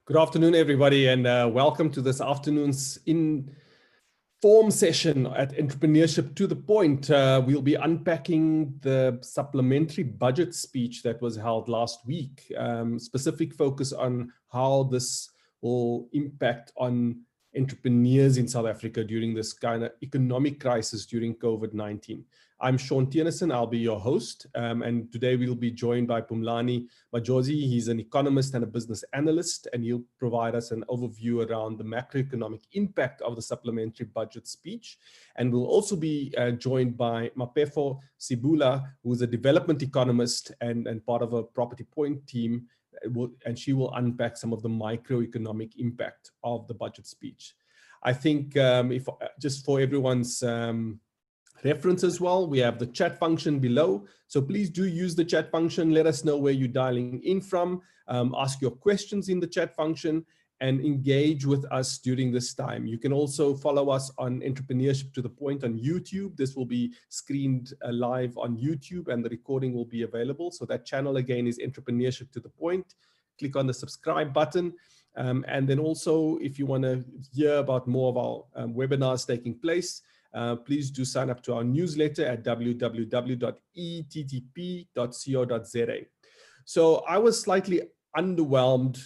Good afternoon, everybody, and welcome to this afternoon's inform session at Entrepreneurship to the Point. We'll be unpacking the supplementary budget speech that was held last week, specific focus on how this will impact on entrepreneurs in South Africa during this kind of economic crisis during COVID-19. I'm Sean Tienerson, I'll be your host, and today we'll be joined by Phumlani Majozi. He's an economist and a business analyst, and he'll provide us an overview around the macroeconomic impact of the supplementary budget speech. And we'll also be joined by Mapefo Sibula, who is a development economist and part of a Property Point team, and she will unpack some of the microeconomic impact of the budget speech. I think if just for everyone's reference as well, we have the chat function below. So please do use the chat function. Let us know where you're dialing in from. Ask your questions in the chat function and engage with us during this time. You can also follow us on Entrepreneurship to the Point on YouTube. This will be screened live on YouTube and the recording will be available. So that channel again is Entrepreneurship to the Point. Click on the subscribe button. And then also, if you want to hear about more of our webinars taking place, please do sign up to our newsletter at www.ettp.co.za. So I was slightly underwhelmed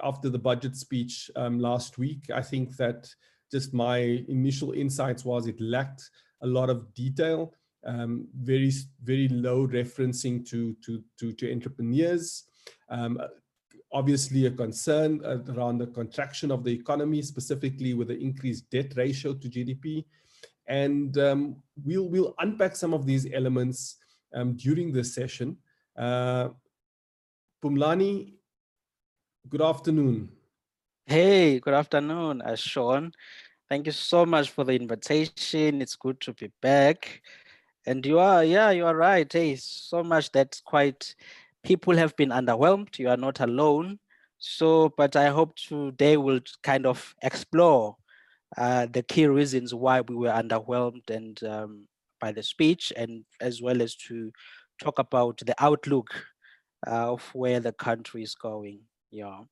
after the budget speech last week. I think that just my initial insights was it lacked a lot of detail, very low referencing to entrepreneurs. Obviously a concern around the contraction of the economy, specifically with the increased debt ratio to GDP. And we'll unpack some of these elements during this session. Phumlani, good afternoon. Hey, good afternoon, Sean. Thank you so much for the invitation. It's good to be back. And you are right. Hey, so much that's people have been underwhelmed. You are not alone. But I hope today we'll kind of explore the key reasons why we were underwhelmed and by the speech, and as well as to talk about the outlook of where the country is going. Yeah.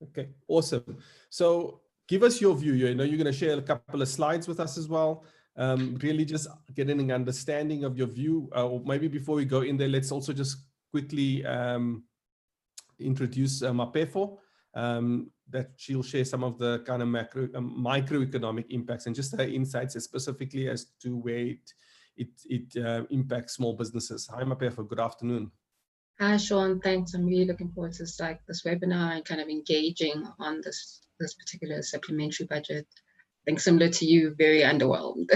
Okay, awesome. So give us your view. You know, you're going to share a couple of slides with us as well. Really just getting an understanding of your view. Or maybe before we go in there, let's also just quickly introduce Mapefo. That she'll share some of the kind of microeconomic impacts and just her insights specifically as to where it impacts small businesses. Hi, Mapefo. Good afternoon. Hi, Sean. Thanks. I'm really looking forward to this webinar and kind of engaging on this particular supplementary budget. I think similar to you, very underwhelmed,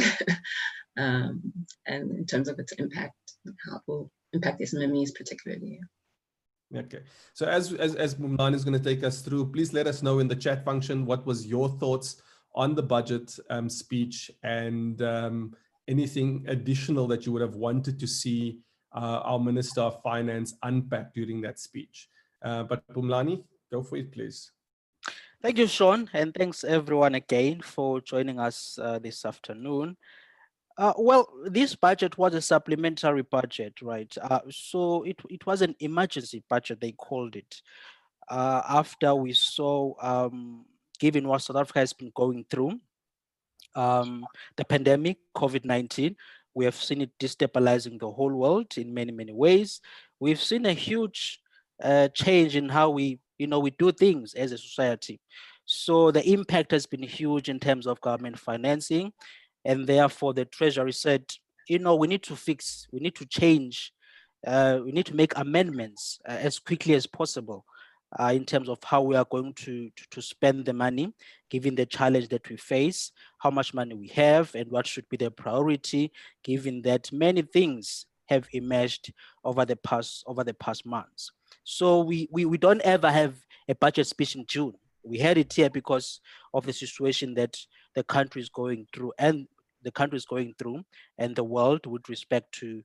and in terms of its impact, how it will impact SMMEs particularly. Okay, so as Phumlani is going to take us through, please let us know in the chat function what was your thoughts on the budget speech and anything additional that you would have wanted to see our Minister of Finance unpack during that speech. But Phumlani, go for it, please. Thank you, Sean, and thanks everyone again for joining us this afternoon. Well, this budget was a supplementary budget, right? So it was an emergency budget, they called it, after we saw, given what South Africa has been going through, the pandemic, COVID-19, we have seen it destabilizing the whole world in many, many ways. We've seen a huge change in how we do things as a society. So the impact has been huge in terms of government financing. And therefore, the Treasury said, we need to fix, we need to change, we need to make amendments as quickly as possible in terms of how we are going to spend the money, given the challenge that we face, how much money we have, and what should be the priority, given that many things have emerged over the past months. So we don't ever have a budget speech in June. We had it here because of the situation that the country is going through and the world with respect to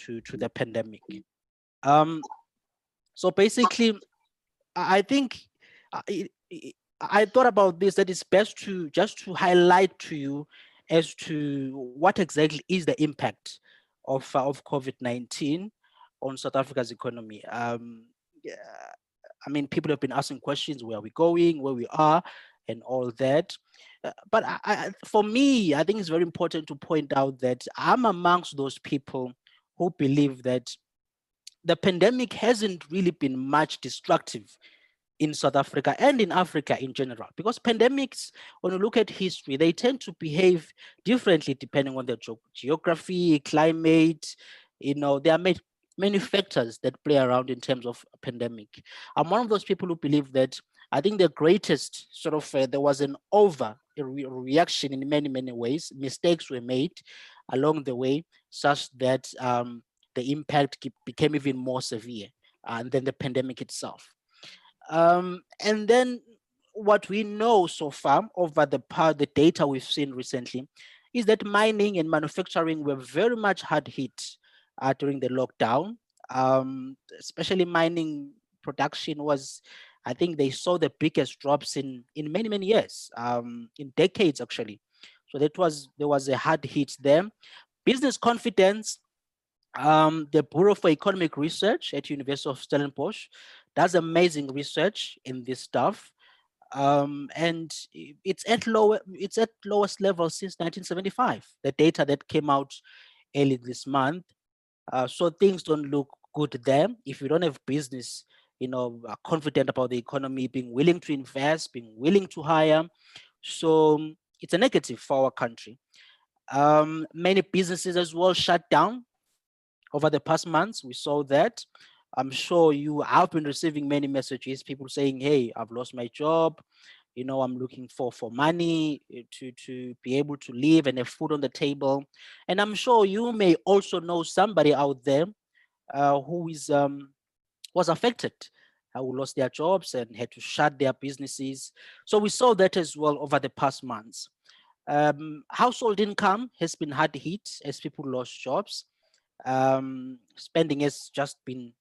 the pandemic. So basically, I think I thought about this, that it's best to highlight to you as to what exactly is the impact of COVID-19 on South Africa's economy. I mean, people have been asking questions, where are we going, where we are, and all that. But for me, I think it's very important to point out that I'm amongst those people who believe that the pandemic hasn't really been much destructive in South Africa and in Africa in general, because pandemics, when you look at history, they tend to behave differently depending on the geography, climate. There are many factors that play around in terms of a pandemic. I'm one of those people who believe that I think the greatest sort of, there was an reaction in many ways. Mistakes were made along the way such that the impact became even more severe than the pandemic itself. And then what we know so far over the data we've seen recently is that mining and manufacturing were very much hard hit during the lockdown. Especially mining production was, I think they saw the biggest drops in many years, in decades actually. So there was a hard hit there. Business confidence. The Bureau for Economic Research at University of Stellenbosch does amazing research in this stuff, and it's at lowest level since 1975. The data that came out early this month, so things don't look good there. If you don't have business, confident about the economy, being willing to invest, being willing to hire, so it's a negative for our country. Many businesses as well shut down over the past months. We saw that. I'm sure you have been receiving many messages, people saying, hey, I've lost my job. I'm looking for money to be able to live and have food on the table. And I'm sure you may also know somebody out there who was affected, who lost their jobs and had to shut their businesses. So we saw that as well over the past months. Household income has been hard hit as people lost jobs. Spending has just been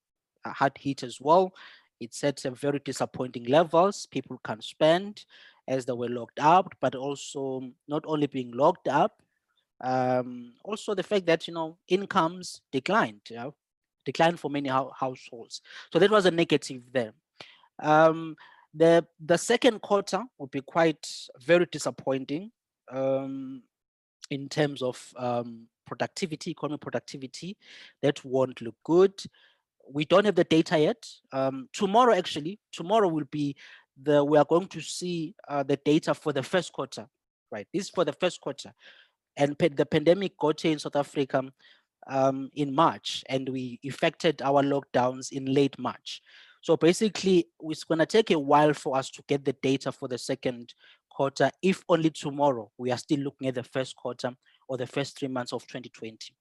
hard hit as well. It's at a very disappointing levels. People can't spend as they were locked up, but also not only being locked up, also the fact that incomes declined for many households. So that was a negative there. The second quarter would be quite very disappointing in terms of economic productivity. That won't look good. We don't have the data yet. Tomorrow will be we are going to see the data for the first quarter, right? This is for the first quarter. And the pandemic got here in South Africa in March, and we effected our lockdowns in late March. So basically, it's going to take a while for us to get the data for the second quarter, if only tomorrow we are still looking at the first quarter or the first 3 months of 2020.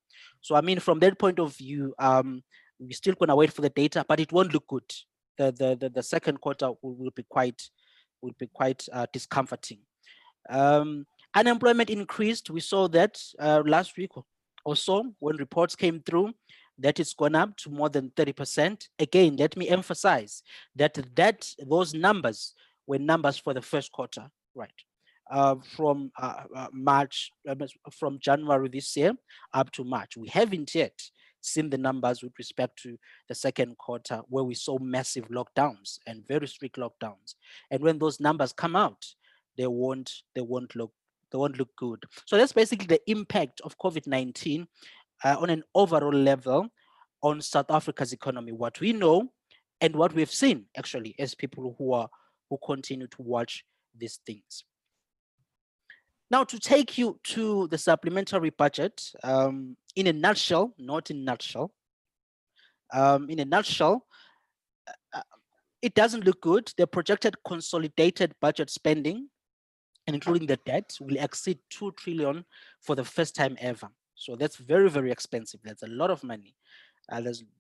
So I mean, from that point of view, we're still going to wait for the data, but it won't look good. The second quarter will be quite discomforting. Unemployment increased. We saw that last week or so when reports came through that it's gone up to more than 30%. Again, let me emphasize that those numbers were numbers for the first quarter, right? From March, from January this year up to March. We haven't yet seen the numbers with respect to the second quarter, where we saw massive lockdowns and very strict lockdowns. And when those numbers come out, they won't look good. So that's basically the impact of COVID-19 on an overall level on South Africa's economy, what we know and what we've seen actually as people who continue to watch these things. Now, to take you to the supplementary budget, in a nutshell, not in a nutshell, in a nutshell, it doesn't look good. The projected consolidated budget spending, including the debt, will exceed 2 trillion for the first time ever. So that's very, very expensive. That's a lot of money.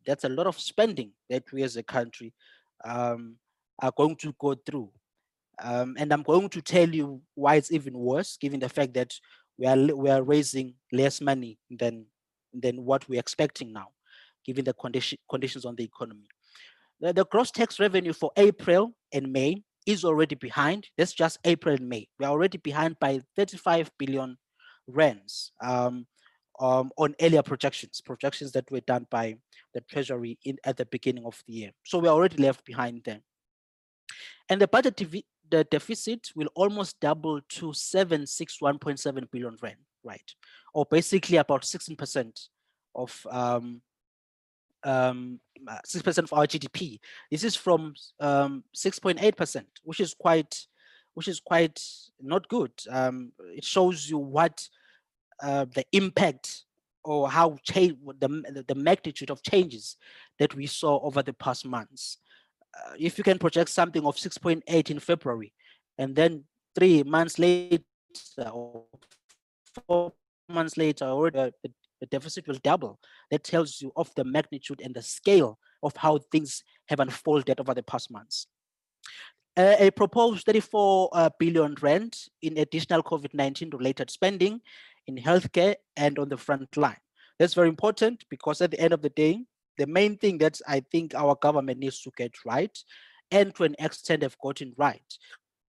That's a lot of spending that we as a country are going to go through. And I'm going to tell you why it's even worse, given the fact that we are raising less money than what we're expecting now, given the conditions on the economy. The gross tax revenue for April and May is already behind. That's just April and May. We're already behind by 35 billion rands on earlier projections that were done by the Treasury at the beginning of the year. So we're already left behind them. And the deficit will almost double to 761.7 billion rand, right? Or basically about 16% of 6% of our GDP. This is from 6.8%, which is quite not good. It shows you what the impact or how the magnitude of changes that we saw over the past months. If you can project something of 6.8 in February, and then 3 months later or 4 months later, already the deficit will double. That tells you of the magnitude and the scale of how things have unfolded over the past months. A proposed 34 billion rand in additional COVID-19 related spending in healthcare and on the front line. That's very important because at the end of the day, the main thing that I think our government needs to get right, and to an extent have gotten right,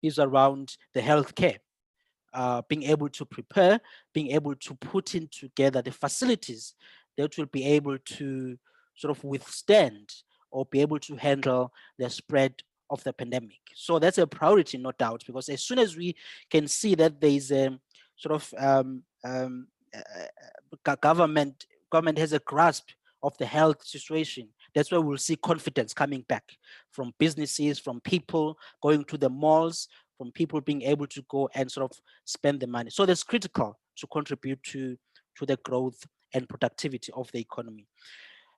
is around the healthcare. Being able to prepare, being able to put in together the facilities that will be able to sort of withstand or be able to handle the spread of the pandemic. So that's a priority, no doubt, because as soon as we can see that there is a sort of government has a grasp of the health situation, that's where we'll see confidence coming back from businesses, from people going to the malls, from people being able to go and sort of spend the money. So that's critical to contribute to the growth and productivity of the economy.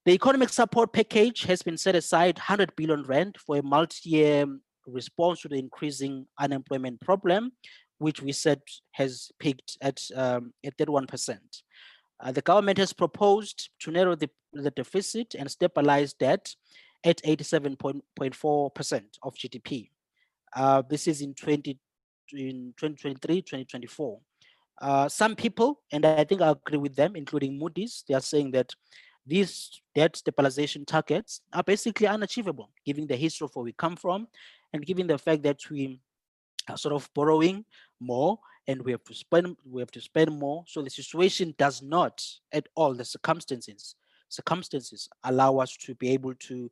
The economic support package has been set aside 100 billion rand for a multi-year response to the increasing unemployment problem, which we said has peaked at 31%. The government has proposed to narrow the deficit and stabilize debt at 87.4% of GDP. This is in 2023, 2024. Some people, and I think I agree with them, including Moody's, they are saying that these debt stabilization targets are basically unachievable, given the history of where we come from, and given the fact that we are sort of borrowing more and we have to spend more. So the situation does not at all, the circumstances allow us to be able to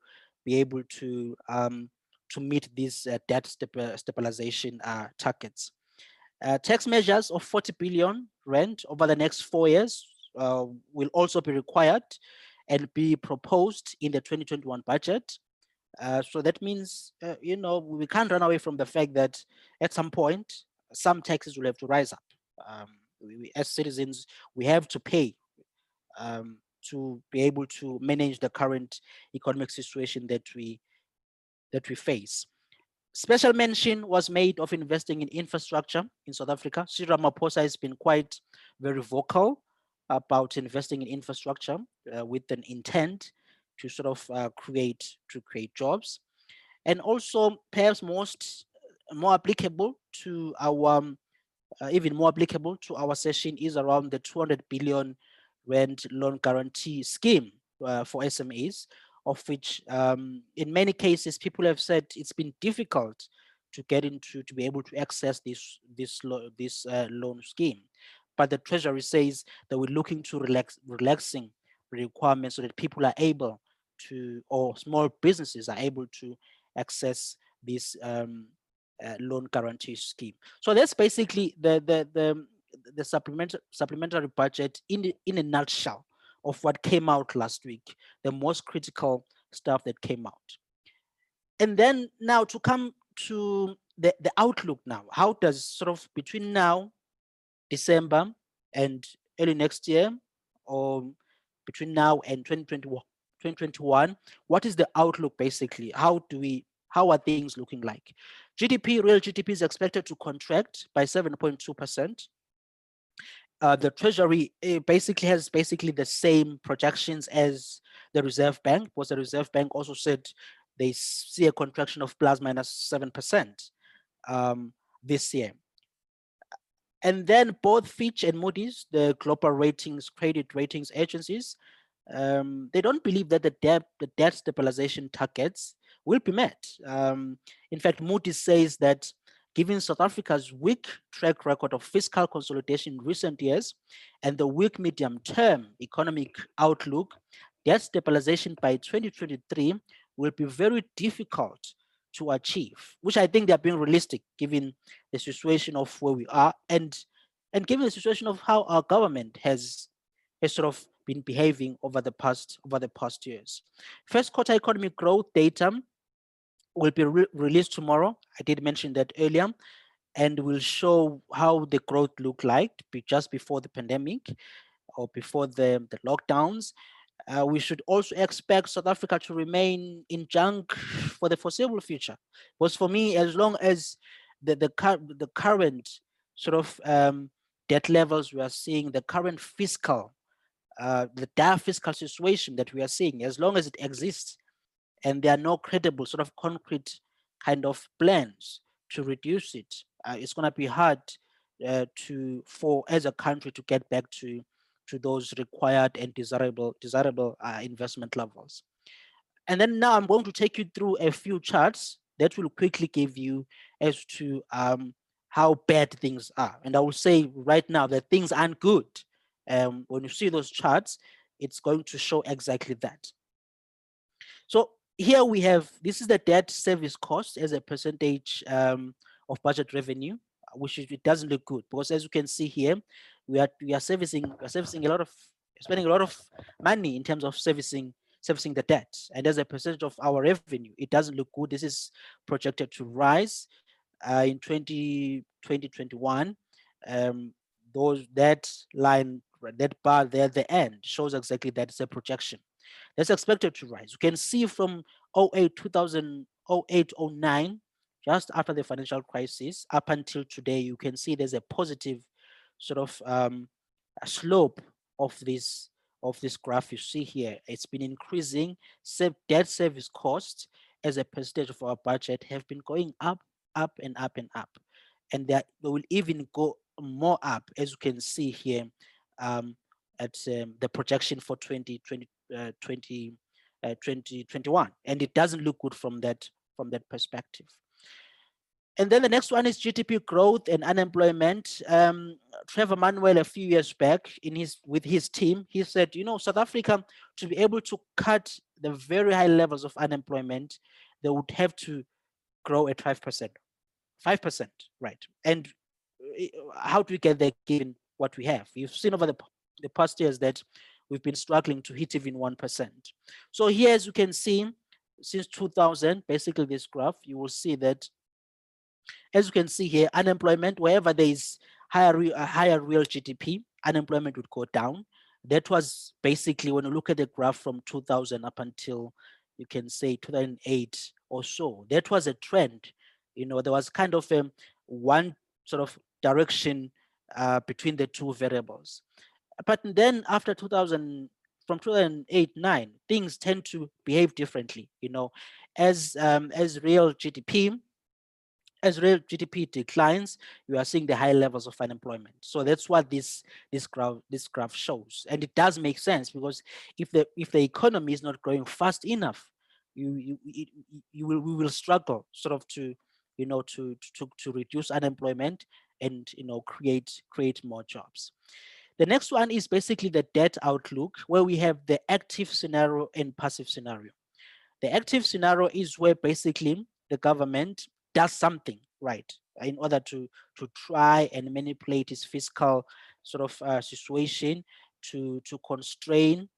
meet these debt stabilization targets. Tax measures of 40 billion rand over the next 4 years will also be required and be proposed in the 2021 budget. So that means, we can't run away from the fact that at some point, some taxes will have to rise up. We, as citizens, we have to pay to be able to manage the current economic situation that we face. Special mention was made of investing in infrastructure in South Africa. Cyril Ramaphosa has been very vocal about investing in infrastructure with an intent to sort of create jobs. And also perhaps more applicable to our even more applicable to our session is around the 200 billion rand loan guarantee scheme for SMEs, of which in many cases people have said it's been difficult to get into, to be able to access this loan scheme. But the Treasury says that we're looking to relaxing requirements so that people are able to, or small businesses are able to access this loan guarantee scheme. So that's basically the supplementary budget in a nutshell of what came out last week, the most critical stuff that came out. And then now to come to the outlook now, how does sort of between now, December, and early next year, or between now and 2021, what is the outlook basically? How are things looking like? Real GDP is expected to contract by 7.2%. The Treasury basically has the same projections as the Reserve Bank, because the Reserve Bank also said they see a contraction of plus minus 7% this year. And then both Fitch and Moody's, the global credit ratings agencies, they don't believe that the debt stabilization targets will be met. In fact, Moody's says that given South Africa's weak track record of fiscal consolidation in recent years and the weak medium-term economic outlook, debt stabilization by 2023 will be very difficult to achieve, which I think they are being realistic given the situation of where we are and given the situation of how our government has sort of been behaving over the past years. First quarter economic growth data will be released tomorrow. I did mention that earlier, and will show how the growth looked like just before the pandemic or before the lockdowns. We should also expect South Africa to remain in junk for the foreseeable future. Because for me, as long as the current sort of debt levels we are seeing, the current fiscal, the dire fiscal situation that we are seeing, as long as it exists, and there are no credible sort of concrete kind of plans to reduce it, it's going to be hard for as a country to get back to those required and desirable investment levels. And then now I'm going to take you through a few charts that will quickly give you as to how bad things are. And I will say right now that things aren't good. When you see those charts, it's going to show exactly that. So here we have, this is the debt service cost as a percentage of budget revenue, which it doesn't look good because as you can see here, we are servicing a lot of, spending a lot of money in terms of servicing the debt, and as a percentage of our revenue, it doesn't look good. This is projected to rise in 2021. That line, that bar there at the end shows exactly that it's a projection. That's expected to rise. You can see from 08, just after the financial crisis, up until today, you can see there's a positive sort of a slope of this graph you see here. It's been increasing. Debt service costs as a percentage of our budget have been going up, up and up and up. And they will even go more up, as you can see here, at the projection for 2021. And it doesn't look good from that perspective. And then the next one is GDP growth and unemployment. Trevor Manuel, a few years back, with his team, he said, South Africa, to be able to cut the very high levels of unemployment, they would have to grow at 5%. 5%, right? And how do we get there given what we have? You've seen over the past years that we've been struggling to hit even 1%. So here, as you can see, since 2000, basically this graph, you will see that, as you can see here, unemployment, wherever there is higher real GDP, unemployment would go down. That was basically, when you look at the graph from 2000 up until, you can say 2008 or so, that was a trend. There was kind of one sort of direction between the two variables. But then after 2000, from 2008-9, things tend to behave differently. As real GDP declines, you are seeing the high levels of unemployment. So that's what this graph shows, and it does make sense, because if the economy is not growing fast enough, we will struggle sort of to reduce unemployment and create more jobs. The next one is basically the debt outlook, where we have the active scenario and passive scenario. The active scenario is where basically the government does something, right, in order to try and manipulate its fiscal sort of situation to constrain,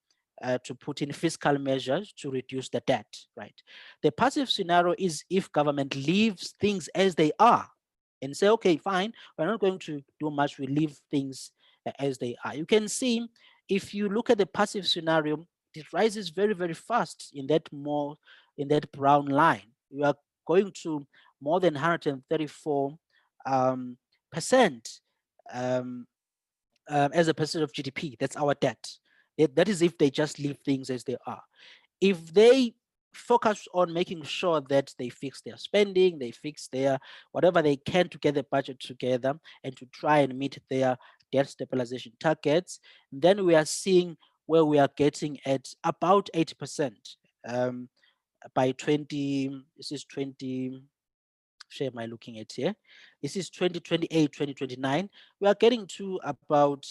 to put in fiscal measures to reduce the debt, right? The passive scenario is if government leaves things as they are and say, okay, fine, we're not going to do much, we leave things as they are. You can see, if you look at the passive scenario, it rises very, very fast in that brown line. You are going to more than 134% as a percent of GDP. That's our debt. That is if they just leave things as they are. If they focus on making sure that they fix their spending, they fix their whatever they can to get the budget together and to try and meet their debt stabilization targets, then we are seeing where we are getting at about 80% by 20. This is 20. Share am I looking at here? This is 2028, 2029. We are getting to about,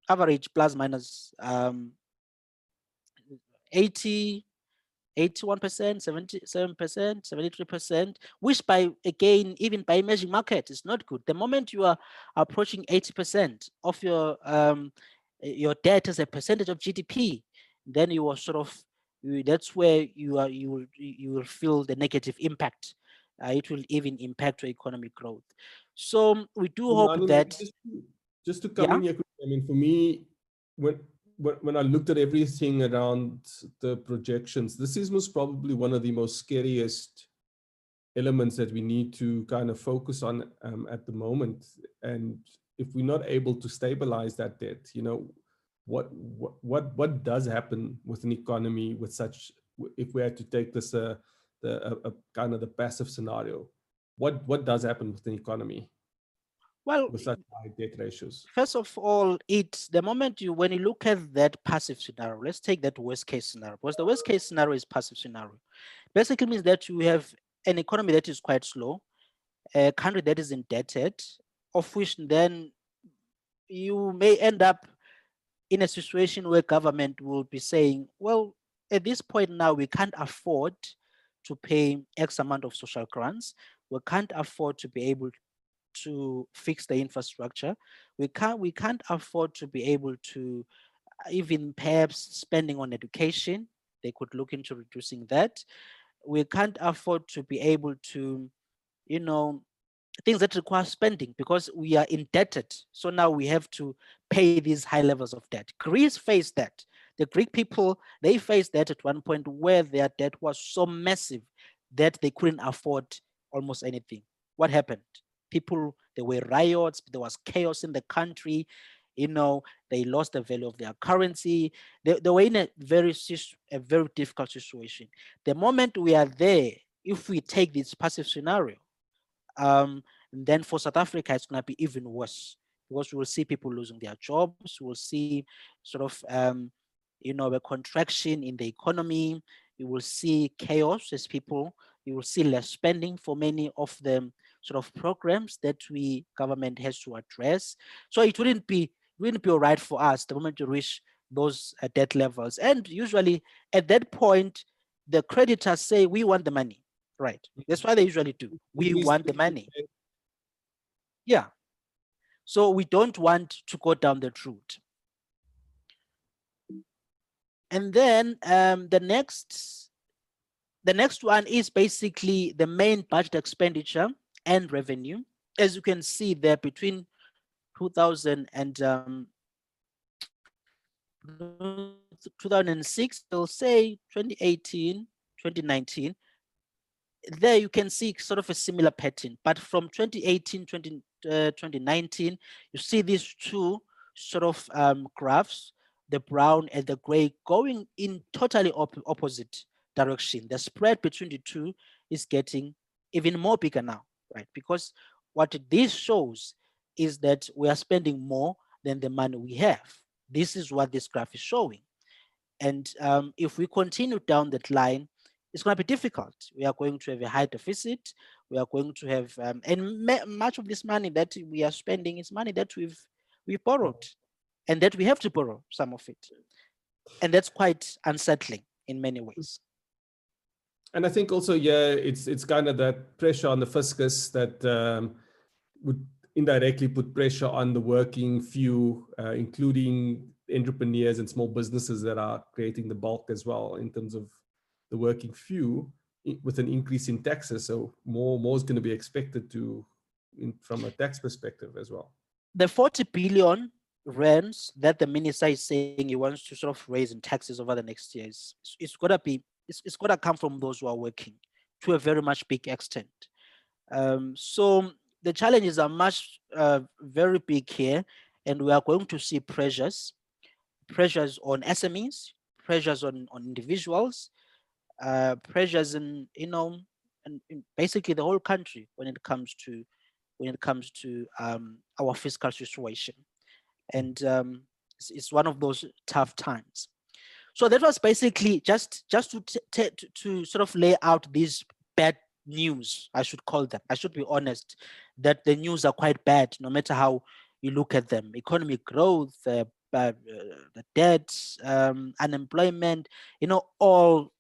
average plus minus 80 81%, 77%, 73%, which even by emerging market is not good. The moment you are approaching 80% of your debt as a percentage of GDP, then you are that's where you will feel the negative impact. It will even impact your economic growth. So we do hope that. Just to come in here, I mean, for me, when I looked at everything around the projections, this is most probably one of the most scariest elements that we need to kind of focus on at the moment. And if we're not able to stabilize that debt, you know, what does happen with an economy with such, if we had to take this a kind of the passive scenario, what does happen with an economy? Well, with such high debt ratios? First of all, it's the moment when you look at that passive scenario, let's take that worst case scenario, because the worst case scenario is passive scenario. Basically means that you have an economy that is quite slow, a country that is indebted, of which then you may end up in a situation where government will be saying, well, at this point now, we can't afford to pay X amount of social grants. We can't afford to be able to fix the infrastructure. We can't afford to be able to even perhaps spending on education. They could look into reducing that. We can't afford to be able to, you know, things that require spending because we are indebted. So now we have to pay these high levels of debt. Greece faced that. The Greek people, they faced that at one point where their debt was so massive that they couldn't afford almost anything. What happened? People, there were riots, there was chaos in the country, you know, they lost the value of their currency. They were in a very difficult situation. The moment we are there, if we take this passive scenario, then for South Africa, it's going to be even worse because we will see people losing their jobs. We'll see sort of, you know, a contraction in the economy. You will see chaos as people. You will see less spending for many of the sort of programs that government has to address. So it wouldn't be all right for us the moment to reach those debt levels. And usually at that point, the creditors say, we want the money. Right. That's why they usually do. We want the money. Yeah. So we don't want to go down that route. And then the next one is basically the main budget expenditure and revenue. As you can see there, between 2000 and 2006, they'll say 2018, 2019. There you can see sort of a similar pattern, but from 2018, 2019, you see these two sort of graphs, the brown and the gray, going in totally opposite direction. The spread between the two is getting even more bigger now, right? Because what this shows is that we are spending more than the money we have. This is what this graph is showing. And if we continue down that line, it's going to be difficult. We are going to have a high deficit. We are going to have, and much of this money that we are spending is money that we've borrowed, and that we have to borrow some of it. And that's quite unsettling in many ways. And I think also, yeah, it's kind of that pressure on the fiscus that would indirectly put pressure on the working few, including entrepreneurs and small businesses that are creating the bulk as well in terms of the working few, with an increase in taxes. So more is going to be expected from a tax perspective as well. The 40 billion rands that the minister is saying he wants to sort of raise in taxes over the next years, it's going to come from those who are working to a very much big extent. So the challenges are very big here, and we are going to see pressures on SMEs, pressures on individuals, pressures in, you know, and basically the whole country when it comes to our fiscal situation. And it's one of those tough times. So that was basically just to sort of lay out these bad news, I should call them. I should be honest that the news are quite bad, no matter how you look at them. Economic growth, the debt, unemployment, you know, all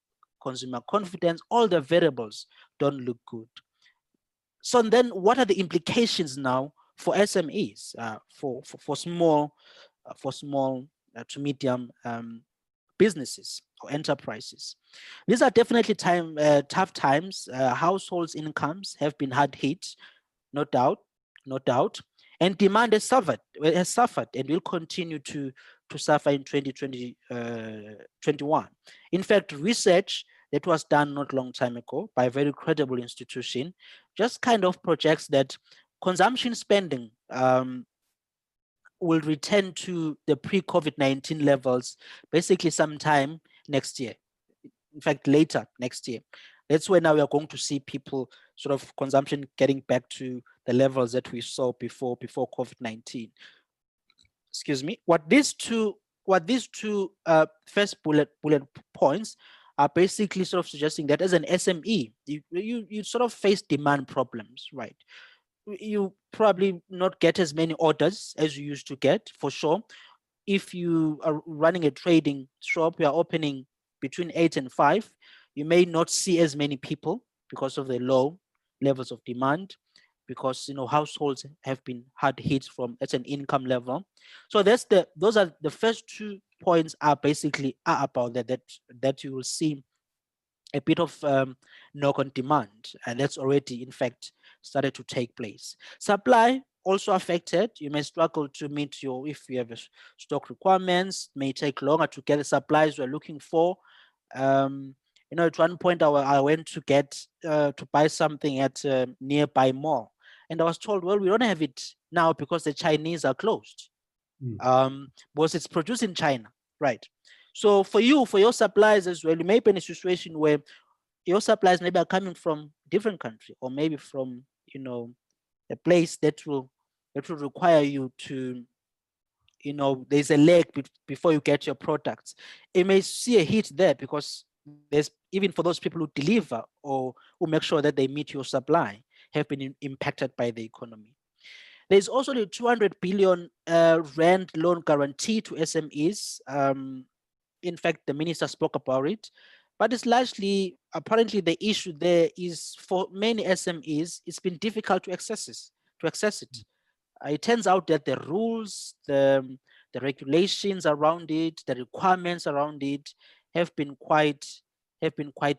consumer confidence, all the variables don't look good. So then what are the implications now for SMEs, for small to medium businesses or enterprises? These are definitely tough times. Households' incomes have been hard hit, no doubt, and demand has suffered and will continue to suffer in 2021. In fact, research that was done not long time ago by a very credible institution just kind of projects that consumption spending will return to the pre-COVID-19 levels basically sometime next year. In fact, later next year. That's when now we are going to see people sort of consumption getting back to the levels that we saw before COVID-19. Excuse me. What these two first bullet points are basically sort of suggesting that as an SME, you sort of face demand problems, right? You probably not get as many orders as you used to get, for sure. If you are running a trading shop, you are opening between 8 and 5, you may not see as many people because of the low levels of demand, because households have been hard hit at an income level. So those are the first 2 points are basically about that you will see a bit of knock on demand, and that's already in fact started to take place. Supply also affected. You may struggle to meet if you have stock requirements, may take longer to get the supplies you're looking for. At one point I went to buy something at a nearby mall, and I was told, well, we don't have it now because the Chinese are closed. Because it's produced in China, right? So for your supplies as well, you may be in a situation where your supplies maybe are coming from different country, or maybe from a place that will require you to, there's a lag before you get your products. It may see a hit there because there's, even for those people who deliver or who make sure that they meet your supply, have been impacted by the economy. There's also the 200 billion rand loan guarantee to SMEs. In fact, the minister spoke about it, but it's largely, apparently the issue there is for many SMEs, it's been difficult to access it. It turns out that the rules, the regulations around it, the requirements around it have been quite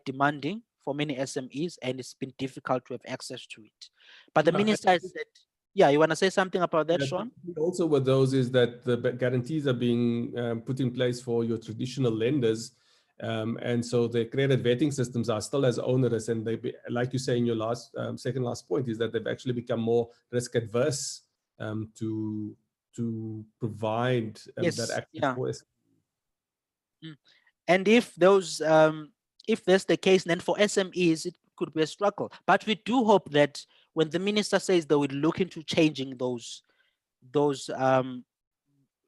demanding for many SMEs, and it's been difficult to have access to it. But the minister has said, yeah, you want to say something about that, Sean? Also with those is that the guarantees are being put in place for your traditional lenders. And so the credit vetting systems are still as onerous, and they, like you say in your second last point, is that they've actually become more risk adverse to provide that access for us. And if that's the case, then for SMEs it could be a struggle. But we do hope that when the minister says they will look into changing those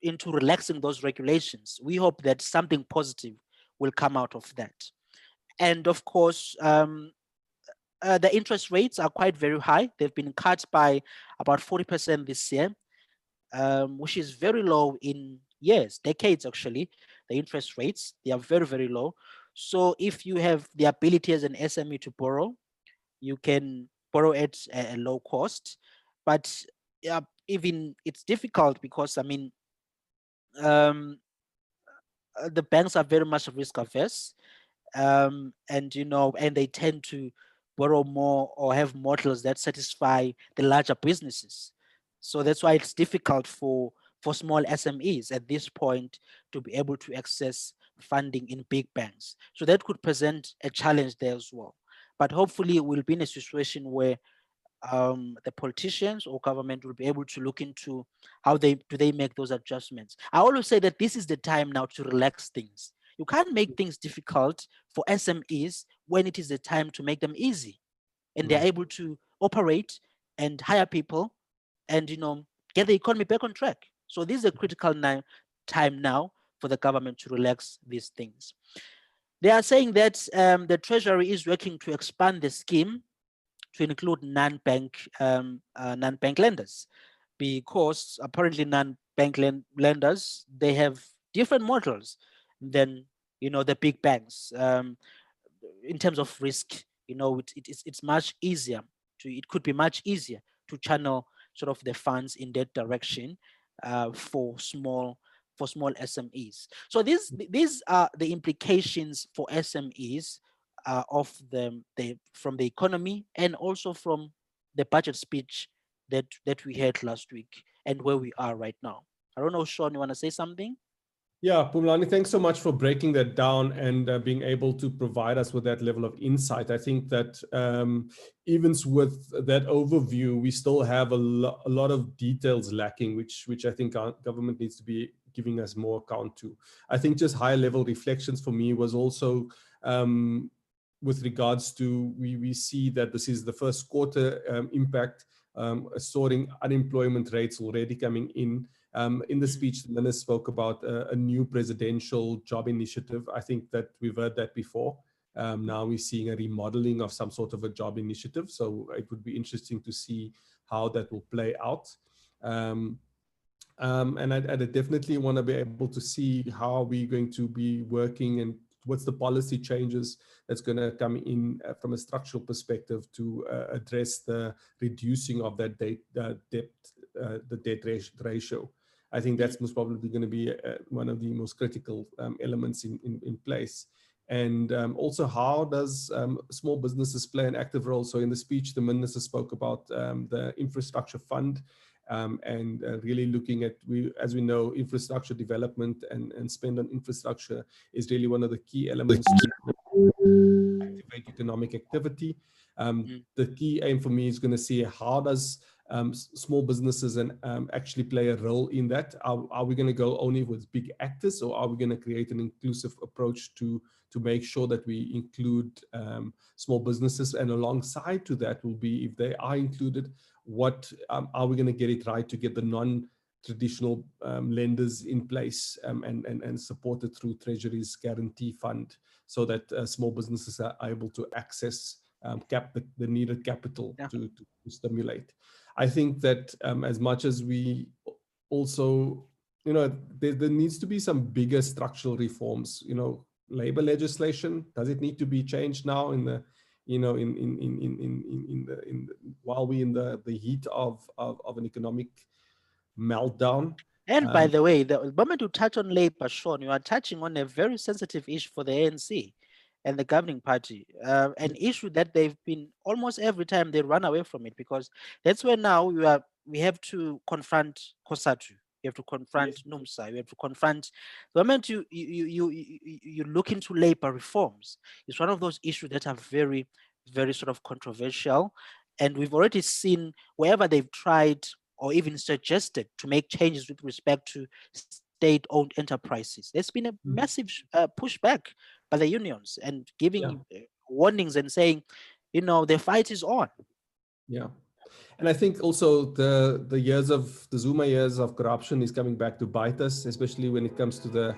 into relaxing those regulations, we hope that something positive will come out of that. And of course, the interest rates are quite very high. They've been cut by about 40% this year, which is very low in years, decades actually. The interest rates, they are very, very low. So if you have the ability as an SME to borrow, you can borrow at a low cost. But even it's difficult because, I mean, the banks are very much risk averse, and they tend to borrow more or have models that satisfy the larger businesses. So that's why it's difficult for small SMEs at this point to be able to access funding in big banks. So that could present a challenge there as well. But hopefully we'll be in a situation where the politicians or government will be able to look into how they make those adjustments. I always say that this is the time now to relax things. You can't make things difficult for SMEs when it is the time to make them easy, and they're able to operate and hire people and get the economy back on track. So this is a critical time now for the government to relax these things. They are saying that the Treasury is working to expand the scheme to include non-bank lenders, because apparently non-bank lenders, they have different models than the big banks. in terms of risk, it's much easier it could be much easier to channel sort of the funds in that direction for small SMEs. So these are the implications for SMEs of from the economy, and also from the budget speech that we had last week and where we are right now. I don't know, Sean, you want to say something? Yeah, Phumlani, thanks so much for breaking that down and being able to provide us with that level of insight. I think that even with that overview, we still have a lot of details lacking, which I think our government needs to be giving us more account to. I think just high level reflections for me was also with regards to, we see that this is the first quarter impact, soaring unemployment rates already coming in. In the speech, the minister spoke about a new presidential job initiative. I think that we've heard that before. Now we're seeing a remodeling of some sort of a job initiative. So it would be interesting to see how that will play out. And I definitely want to be able to see how we're going to be working and what's the policy changes that's going to come in from a structural perspective to address the reducing of that debt ratio. I think that's most probably going to be one of the most critical elements in place. And also, how does small businesses play an active role? So in the speech, the minister spoke about the infrastructure fund and really looking at, as we know, infrastructure development and spend on infrastructure is really one of the key elements to activate economic activity. The key aim for me is going to see how does small businesses actually play a role in that. Are we going to go only with big actors, or are we going to create an inclusive approach to make sure that we include small businesses? And alongside to that will be, if they are included, what are we going to get it right to get the non-traditional lenders in place and supported through Treasury's guarantee fund, so that small businesses are able to access the needed capital to stimulate. I think that as much as we also, there needs to be some bigger structural reforms. Labor legislation, does it need to be changed now in the, while we in the heat of an economic meltdown? And by the way, the moment you touch on labor, Sean, you are touching on a very sensitive issue for the ANC and the governing party, an issue that they've been almost every time they run away from it, because that's where now we have to confront COSATU, you have to confront NUMSA, you have to confront the moment you look into labor reforms. It's one of those issues that are very, very sort of controversial, and we've already seen wherever they've tried or even suggested to make changes with respect to state-owned enterprises, there's been a massive pushback by the unions and giving warnings and saying, the fight is on. Yeah. And I think also the Zuma years of corruption is coming back to bite us, especially when it comes to the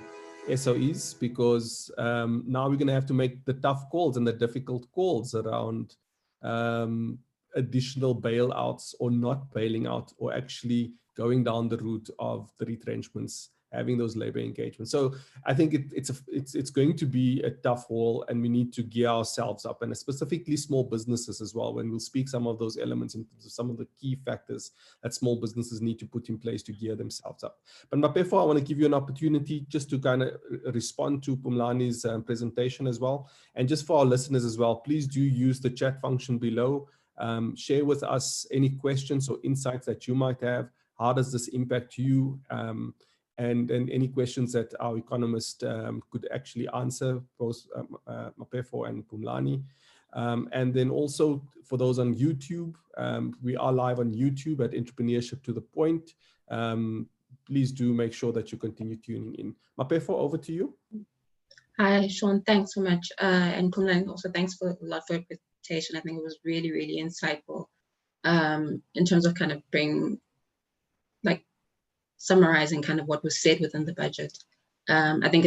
SOEs, because now we're going to have to make the tough calls and the difficult calls around additional bailouts or not bailing out, or actually going down the route of the retrenchments, having those labor engagements. So I think it's going to be a tough haul, and we need to gear ourselves up, and specifically small businesses as well, when we'll speak some of those elements into some of the key factors that small businesses need to put in place to gear themselves up. But Mapefo, I want to give you an opportunity just to kind of respond to Phumlani's presentation as well. And just for our listeners as well, please do use the chat function below. Share with us any questions or insights that you might have. How does this impact you? And any questions that our economist could actually answer, both Mapefo and Phumlani. And then also for those on YouTube, we are live on YouTube at Entrepreneurship to the Point. Please do make sure that you continue tuning in. Mapefo, over to you. Hi, Sean, thanks so much. And Phumlani, also thanks a lot for your presentation. I think it was really, really insightful in terms of kind of summarizing kind of what was said within the budget. I think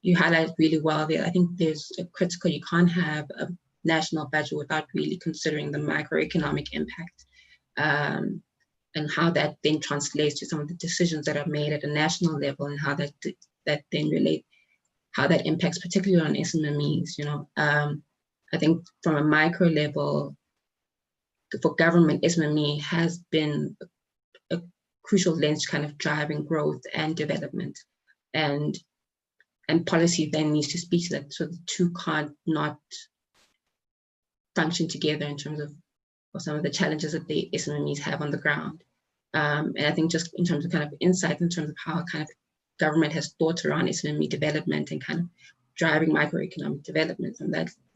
you highlighted really well there. I think there's a critical, you can't have a national budget without really considering the microeconomic impact and how that then translates to some of the decisions that are made at a national level, and how that then relate how that impacts particularly on SMMEs. I think from a micro level, for government, SMME has been a crucial lens kind of driving growth and development, and policy then needs to speak to that. So the two can't not function together in terms of some of the challenges that the SMMEs have on the ground. And I think just in terms of kind of insight, in terms of how kind of government has thought around SMME development and kind of driving microeconomic development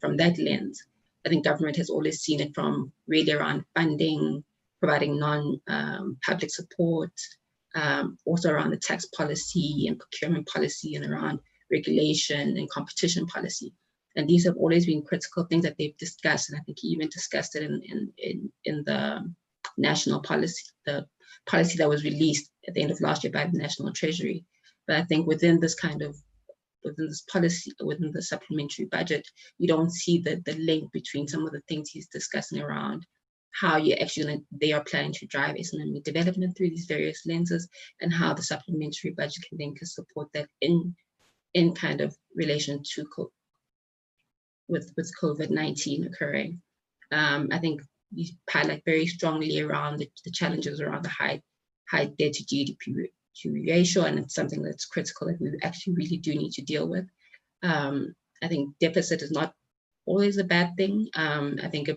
from that lens, I think government has always seen it from really around funding, providing non-public support, also around the tax policy and procurement policy, and around regulation and competition policy. And these have always been critical things that they've discussed. And I think he even discussed it in the national policy, the policy that was released at the end of last year by the National Treasury. But I think within this policy, within the supplementary budget, you don't see the link between some of the things he's discussing around how they are planning to drive SMME development through these various lenses, and how the supplementary budget can then support that in kind of relation to with COVID-19 occurring. I think you highlight very strongly around the challenges around the high debt to GDP ratio, and it's something that's critical that we actually really do need to deal with. I think deficit is not always a bad thing. I think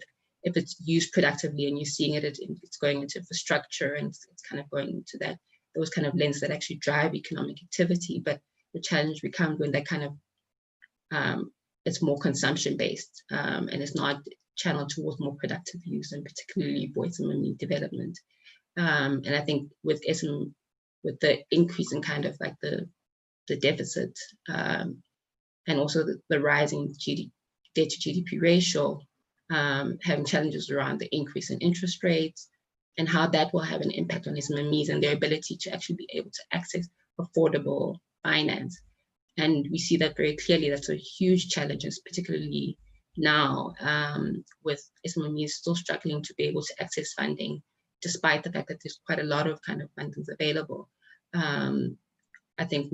if it's used productively and you're seeing it's going into infrastructure, and it's kind of going into those kind of lenses that actually drive economic activity. But the challenge becomes when that kind of it's more consumption based, and it's not channeled towards more productive use, and particularly for SMME development. And I think with the increase in kind of like the deficit, and also the rising debt to GDP ratio, having challenges around the increase in interest rates, and how that will have an impact on SMMEs and their ability to actually be able to access affordable finance. And we see that very clearly. That's a huge challenge, particularly now, with SMMEs still struggling to be able to access funding, despite the fact that there's quite a lot of kind of fundings available. I think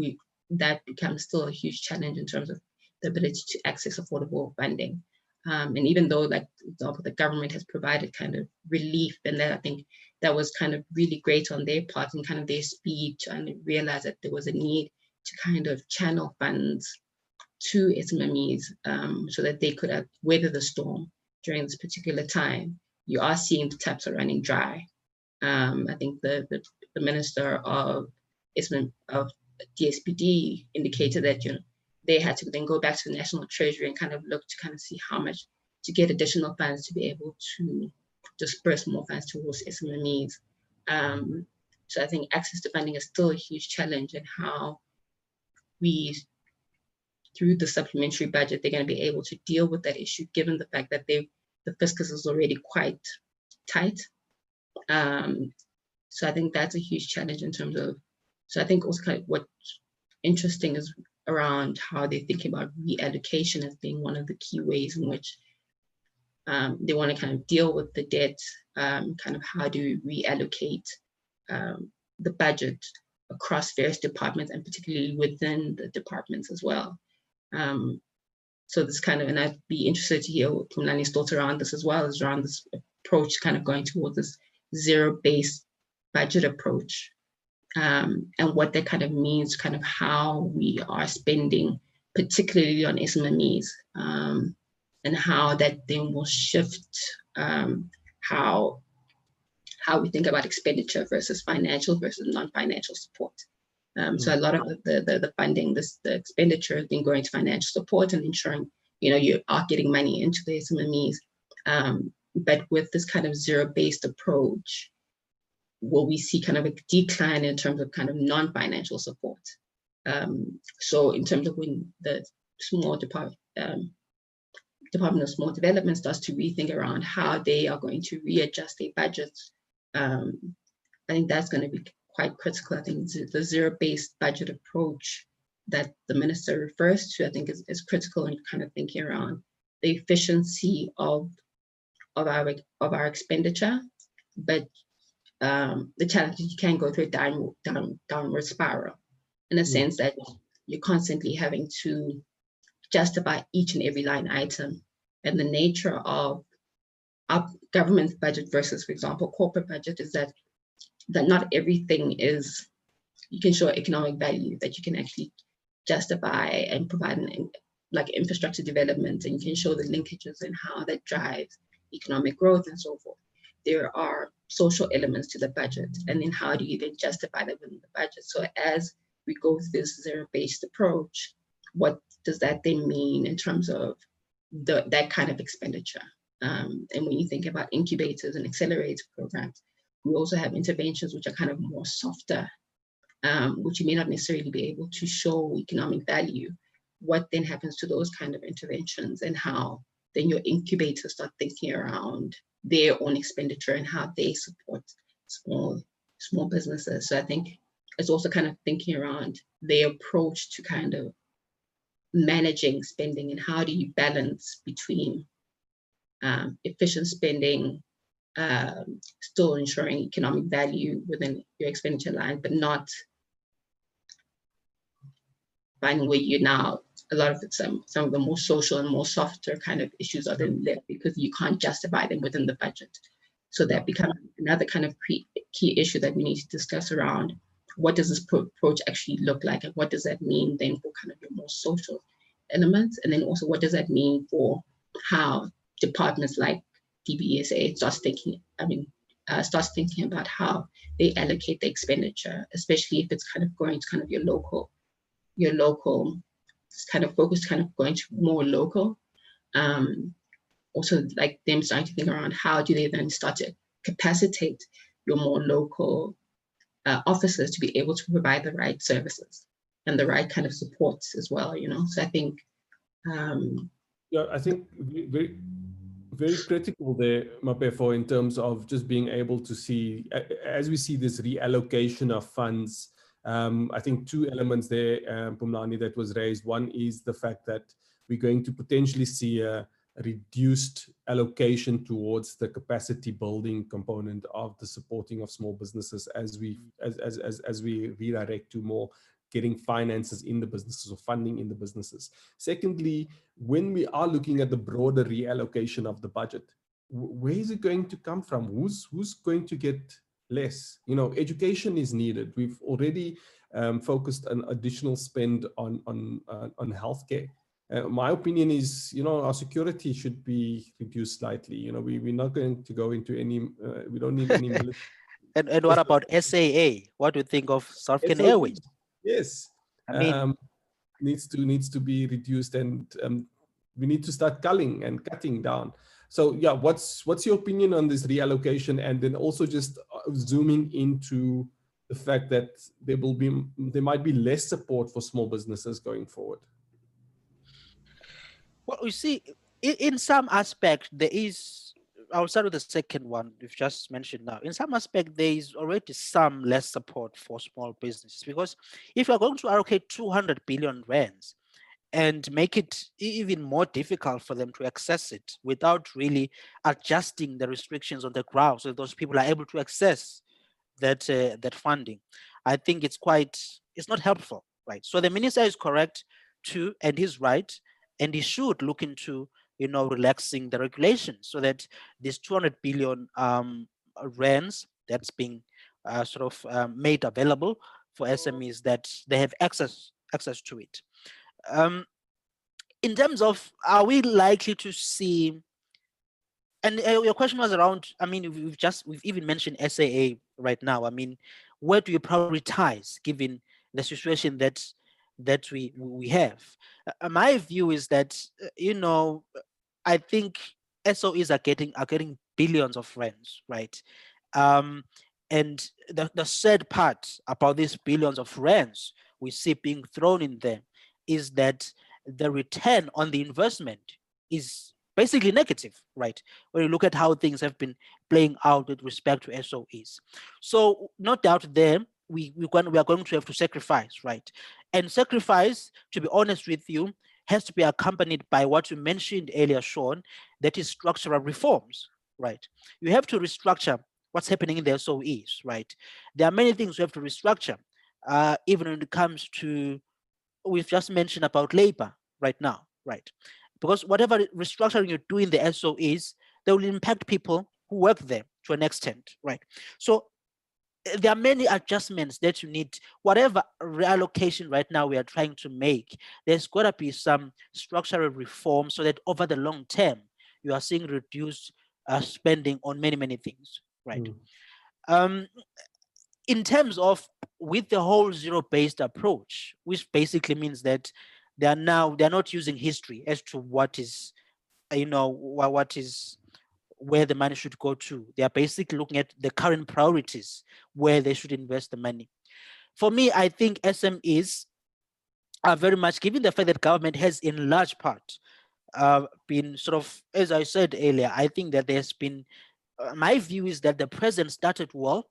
that becomes still a huge challenge in terms of the ability to access affordable funding. And even though, like, for example, the government has provided kind of relief, and that I think that was kind of really great on their part, and kind of their speed to realize that there was a need to kind of channel funds to SMMEs, so that they could weather the storm during this particular time. You are seeing the taps are running dry. I think the minister of DSPD indicated that they had to then go back to the National Treasury and kind of look to kind of see how much to get additional funds to be able to disperse more funds towards SMMEs. So I think access to funding is still a huge challenge, and how we, through the supplementary budget, they're going to be able to deal with that issue, given the fact that the fiscus is already quite tight. So I think that's a huge challenge in terms of, so I think also kind of what's interesting is around how they're thinking about reallocation as being one of the key ways in which they want to kind of deal with the debt, kind of how do we reallocate the budget across various departments, and particularly within the departments as well. So this kind of, and I'd be interested to hear from Nani's thoughts around this as well, as around this approach kind of going towards this zero-based budget approach, and what that kind of means, kind of how we are spending, particularly on SMMEs, and how that then will shift how we think about expenditure versus financial versus non-financial support. So a lot of the funding, the expenditure has been going to financial support and ensuring, you are getting money into the SMMEs. But with this kind of zero-based approach, will we see kind of a decline in terms of kind of non-financial support? So in terms of when the small Department of Small Development starts to rethink around how they are going to readjust their budgets, I think that's going to be quite critical. I think the zero-based budget approach that the minister refers to, I think is critical in kind of thinking around the efficiency of our expenditure. But the challenge is you can't go through a downward spiral, in a sense that you're constantly having to justify each and every line item. And the nature of our government budget versus, for example, corporate budget is that not everything is, you can show economic value, that you can actually justify and provide like infrastructure development, and you can show the linkages and how that drives economic growth and so forth. There are social elements to the budget, and then how do you then justify that within the budget? So as we go through this zero-based approach, what does that then mean in terms of that kind of expenditure? And when you think about incubators and accelerator programs, we also have interventions which are kind of more softer, which you may not necessarily be able to show economic value. What then happens to those kind of interventions, and how then your incubators start thinking around their own expenditure and how they support small businesses. So I think it's also kind of thinking around their approach to kind of managing spending, and how do you balance between efficient spending, still ensuring economic value within your expenditure line, but not finding where you now, a lot of some of the more social and more softer kind of issues are then left because you can't justify them within the budget. So that becomes another kind of key issue that we need to discuss around what does this approach actually look like, and what does that mean then for kind of your more social elements, and then also what does that mean for how departments like DBSA starts thinking about how they allocate the expenditure, especially if it's kind of going to kind of your local kind of focus, kind of going to more local. Also, like them starting to think around how do they then start to capacitate your more local officers to be able to provide the right services and the right kind of supports as well, you know. So I think yeah, I think very, very critical there, Mapefo, in terms of just being able to see, as we see this reallocation of funds, I think two elements there, Pumlani, that was raised. One is the fact that we're going to potentially see a reduced allocation towards the capacity building component of the supporting of small businesses as we redirect to more getting finances in the businesses or funding in the businesses. Secondly, when we are looking at the broader reallocation of the budget, where is it going to come from? Who's going to get less? You know, education is needed. We've already focused on additional spend on healthcare. My opinion is, you know, our security should be reduced slightly. You know, we're not going to go into any, we don't need any military. And what about SAA? What do you think of South African Airways? Yes, I mean, needs to be reduced, and we need to start cutting down. So yeah, what's your opinion on this reallocation, and then also just zooming into the fact that there might be less support for small businesses going forward? well, you see, in some aspect, there is, I'll start with the second one you've just mentioned now. In some aspect, there is already some less support for small businesses, because if you're going to allocate 200 billion rands and make it even more difficult for them to access it without really adjusting the restrictions on the ground so those people are able to access that funding, I think it's not helpful, right? So the minister is correct too, and he's right, and he should look into, you know, relaxing the regulations so that this 200 billion rands that's being made available for SMEs, that they have access to it. In terms of, are we likely to see, and your question was around, I mean, we've even mentioned SAA right now. I mean, where do you prioritize given the situation that we have? My view is that, you know, I think SOEs are getting billions of rands, right? And the sad part about these billions of rands we see being thrown in there is that the return on the investment is basically negative, right? When you look at how things have been playing out with respect to SOEs. So no doubt there, we are going to have to sacrifice, right? And sacrifice, to be honest with you, has to be accompanied by what you mentioned earlier, Sean, that is structural reforms, right? You have to restructure what's happening in the SOEs, right? There are many things you have to restructure, even when it comes to we've just mentioned about labor right now, right? Because whatever restructuring you do in the SOEs, they will impact people who work there to an extent, right? So there are many adjustments that you need. Whatever reallocation right now we are trying to make, there's got to be some structural reform so that over the long term, you are seeing reduced spending on many, many things, right? In terms of with the whole zero-based approach, which basically means that they're not using history as to what is, what is where the money should go to. They are basically looking at the current priorities where they should invest the money. For me, I think SMEs are very much, given the fact that government has in large part been sort of, as I said earlier, I think that there's been, my view is that the president started well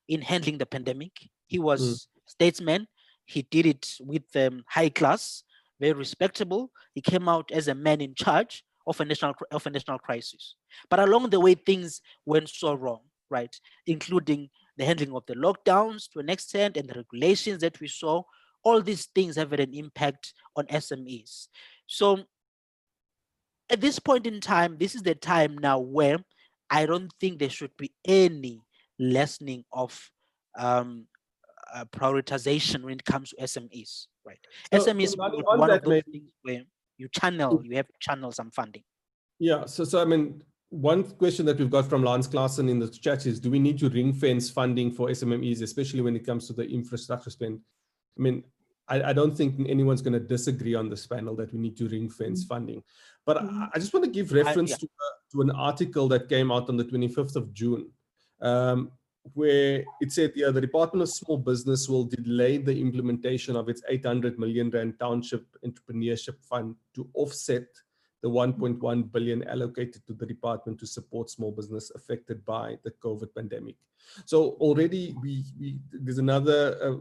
in handling the pandemic. He was statesman. He did it with high class, very respectable. He came out as a man in charge of a national crisis. But along the way, things went so wrong, right? Including the handling of the lockdowns to an extent and the regulations that we saw. All these things have had an impact on SMEs. So at this point in time, this is the time now where I don't think there should be any lessening of prioritization when it comes to SMEs, right? So, SMEs Ngani, one of those things where you have to channel some funding. Yeah, so I mean, one question that we've got from Lance Klassen in the chat is, do we need to ring fence funding for SMMEs, especially when it comes to the infrastructure spend? I mean, I don't think anyone's going to disagree on this panel that we need to ring fence funding. But I just want to give reference to an article that came out on the 25th of June, where it said, the Department of Small Business will delay the implementation of its 800 million Rand Township Entrepreneurship Fund to offset the 1.1 billion allocated to the department to support small business affected by the COVID pandemic. So already there's another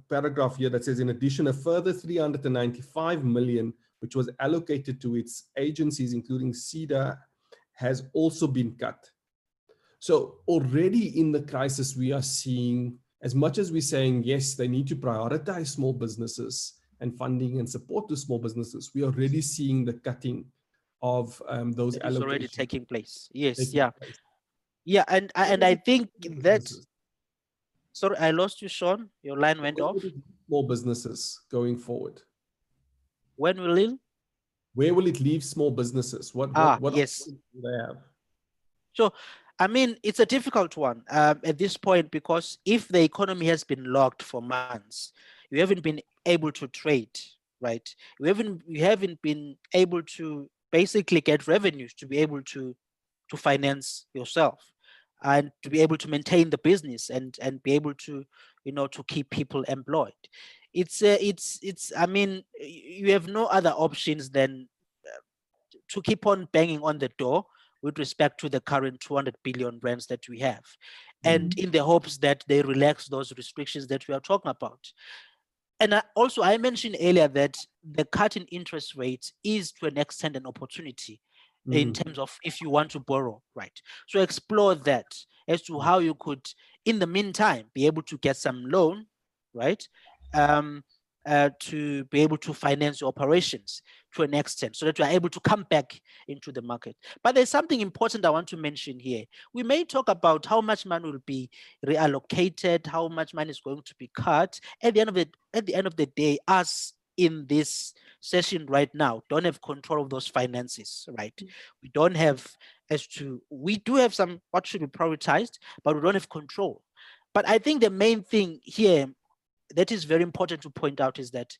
paragraph here that says, in addition, a further 395 million, which was allocated to its agencies, including CEDA, has also been cut. So already in the crisis, we are seeing, as much as we're saying, yes, they need to prioritize small businesses and funding and support to small businesses, we are already seeing the cutting of those allocations. It's already taking place. Yes, yeah, and I think that. Sorry, I lost you, Sean. Your line went off. Small businesses going forward. When will it? Where will it leave small businesses? What yes. do they have? So, I mean, it's a difficult one at this point, because if the economy has been locked for months, you haven't been able to trade, right? You haven't been able to basically get revenues to be able to finance yourself and to be able to maintain the business and be able to, to keep people employed. It's I mean, you have no other options than to keep on banging on the door with respect to the current 200 billion rands that we have, and in the hopes that they relax those restrictions that we are talking about. And I mentioned earlier that the cut in interest rates is to an extent an opportunity in terms of if you want to borrow, right? So explore that as to how you could, in the meantime, be able to get some loan, right? To be able to finance your operations to an extent so that you are able to come back into the market. But there's something important I want to mention here. We may talk about how much money will be reallocated, how much money is going to be cut. At the end of the day, us in this session right now don't have control of those finances, right? We don't have we do have some what should be prioritized, but we don't have control. But I think the main thing here that is very important to point out is that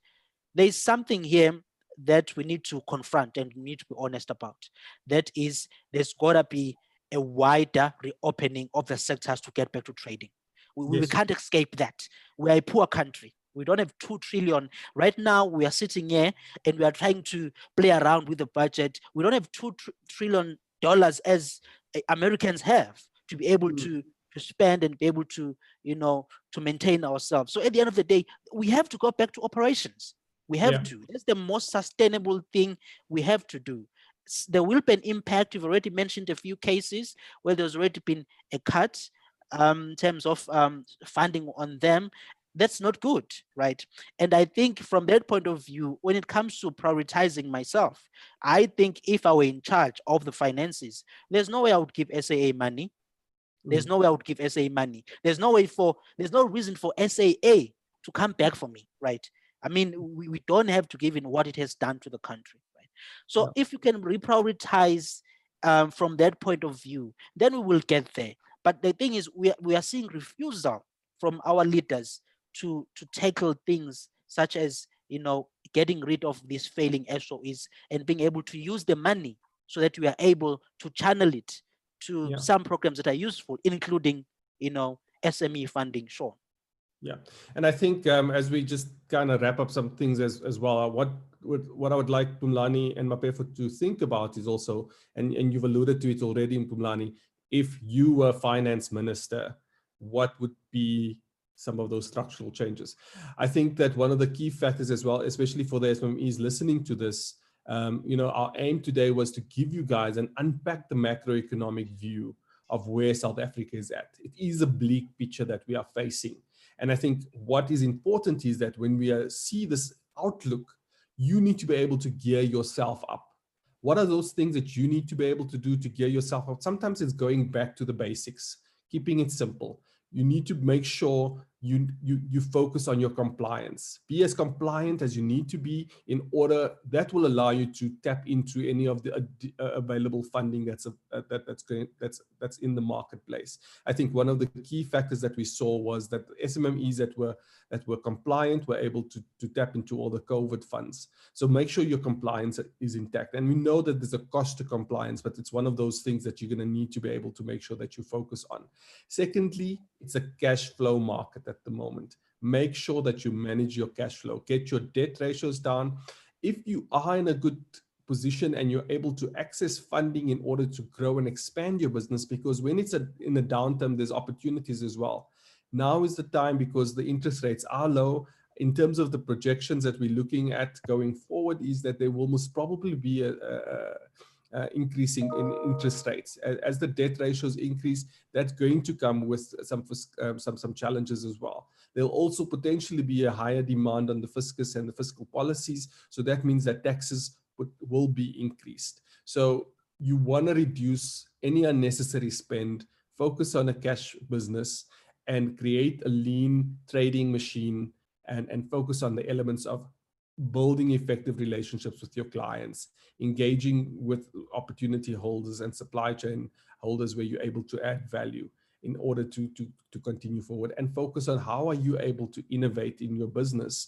there is something here that we need to confront and we need to be honest about. That is, there's got to be a wider reopening of the sectors to get back to trading. We can't escape that. We are a poor country. We don't have 2 trillion. Right now, we are sitting here and we are trying to play around with the budget. We don't have $2 trillion as Americans have to be able to spend and be able to, to maintain ourselves. So at the end of the day, we have to go back to operations. We have to. That's the most sustainable thing we have to do. There will be an impact. You've already mentioned a few cases where there's already been a cut in terms of funding on them. that's not good, right? And I think from that point of view, when it comes to prioritizing myself, I think if I were in charge of the finances, there's no way I would give SAA money. There's no way I would give SAA money. There's no reason for SAA to come back for me, right? I mean, we don't have to give in what it has done to the country, right? So if you can reprioritize from that point of view, then we will get there. But the thing is, we are seeing refusal from our leaders to tackle things such as, getting rid of these failing SOEs and being able to use the money so that we are able to channel it to some programs that are useful, including, SME funding, Sean. Yeah, and I think as we just kind of wrap up some things as well, what I would like Pumlani and Mapefo to think about is also, and you've alluded to it already, in Pumlani, if you were finance minister, what would be some of those structural changes? I think that one of the key factors as well, especially for the SMMEs listening to this, our aim today was to give you guys and unpack the macroeconomic view of where South Africa is at. It is a bleak picture that we are facing. And I think what is important is that when we see this outlook, you need to be able to gear yourself up. What are those things that you need to be able to do to gear yourself up? Sometimes it's going back to the basics, keeping it simple. You need to make sure you focus on your compliance. Be as compliant as you need to be in order that will allow you to tap into any of the available funding that's in the marketplace. I think one of the key factors that we saw was that the SMMEs that were compliant were able to tap into all the COVID funds. So make sure your compliance is intact. And we know that there's a cost to compliance, but it's one of those things that you're going to need to be able to make sure that you focus on. Secondly, it's a cash flow market at the moment. Make sure that you manage your cash flow, get your debt ratios down. If you are in a good position and you're able to access funding in order to grow and expand your business, because when it's in a downturn, there's opportunities as well. Now is the time, because the interest rates are low. In terms of the projections that we're looking at going forward, is that there will most probably be increasing in interest rates. As the debt ratios increase, that's going to come with some challenges as well. There'll also potentially be a higher demand on the fiscus and the fiscal policies. So that means that taxes will be increased. So you want to reduce any unnecessary spend, focus on a cash business, and create a lean trading machine, and focus on the elements of building effective relationships with your clients, engaging with opportunity holders and supply chain holders where you're able to add value in order to continue forward, and focus on how are you able to innovate in your business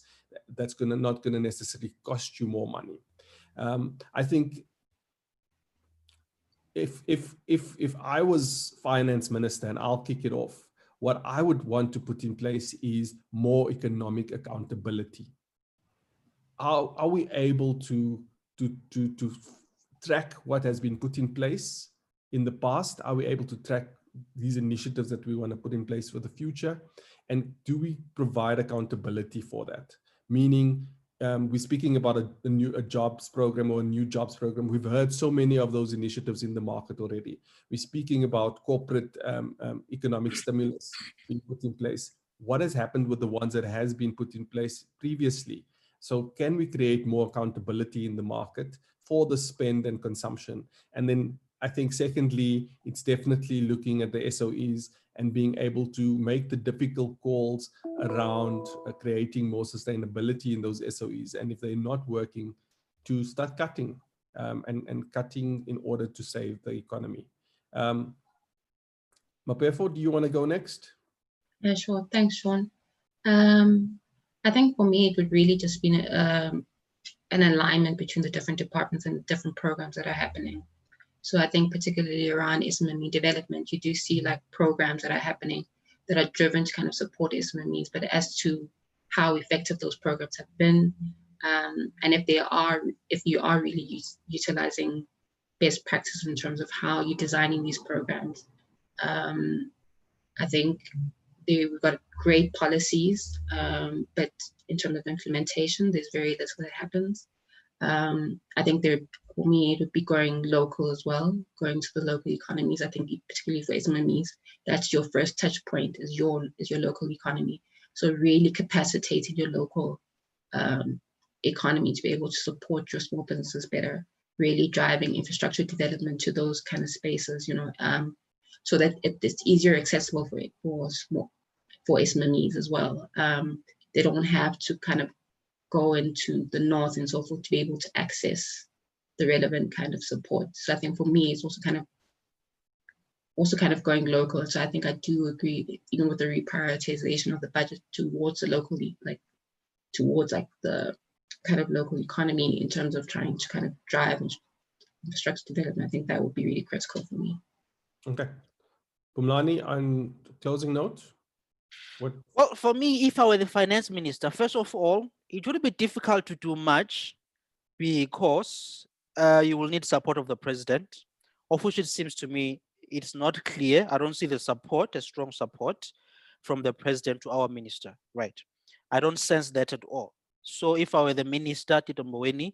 that's not going to necessarily cost you more money. I think if I was finance minister, and I'll kick it off, what I would want to put in place is more economic accountability. Are we able to track what has been put in place in the past? Are we able to track these initiatives that we want to put in place for the future? And do we provide accountability for that? Meaning, we're speaking about a jobs program or a new jobs program. We've heard so many of those initiatives in the market already. We're speaking about corporate economic stimulus being put in place. What has happened with the ones that has been put in place previously? So can we create more accountability in the market for the spend and consumption? And then I think secondly, it's definitely looking at the SOEs and being able to make the difficult calls around creating more sustainability in those SOEs. And if they're not working, to start cutting and cutting in order to save the economy. Mapefo, do you want to go next? Yeah, sure. Thanks, Sean. I think for me, it would really just be an alignment between the different departments and the different programs that are happening. So I think particularly around SMME development, you do see like programs that are happening that are driven to kind of support SMMEs, but as to how effective those programs have been, and if you are really utilizing best practices in terms of how you're designing these programs. I think we've got great policies, but in terms of implementation, there's very little that happens. I think for me, it would be going local as well, going to the local economies. I think particularly for SMMEs, that's your first touch point is your local economy. So really capacitating your local economy to be able to support your small businesses better, really driving infrastructure development to those kind of spaces, so that it's easier accessible for SMMEs as well. They don't have to kind of go into the north and so forth to be able to access the relevant kind of support. So I think for me, it's also kind of going local. So I think I do agree that even with the reprioritization of the budget towards the locally, towards the kind of local economy in terms of trying to kind of drive infrastructure development, I think that would be really critical for me. Okay. Bumlani, on closing note? What? Well, for me, if I were the finance minister, first of all, it would be difficult to do much because you will need support of the president, of which it seems to me it's not clear. I don't see the support, a strong support from the president to our minister, right? I don't sense that at all. So if I were the minister, Tito Mboweni,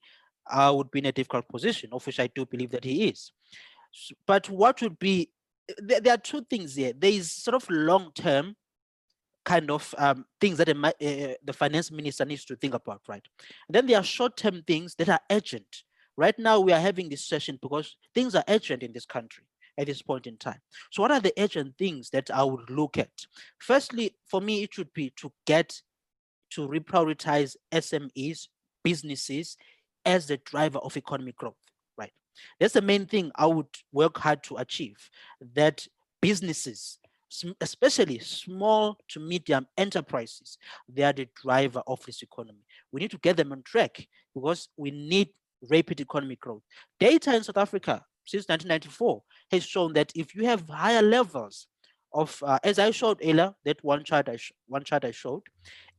I would be in a difficult position, of which I do believe that he is. But what would be, there are two things here. There is sort of long-term kind of things that the finance minister needs to think about, right? And then there are short-term things that are urgent. Right now, we are having this session because things are urgent in this country at this point in time. So what are the urgent things that I would look at? Firstly, for me, it should be to reprioritize SMEs, businesses, as the driver of economic growth, right? That's the main thing I would work hard to achieve, that businesses, especially small to medium enterprises, they are the driver of this economy. We need to get them on track because we need rapid economic growth. Data in South Africa since 1994 has shown that if you have higher levels of, as I showed earlier, that one chart I showed,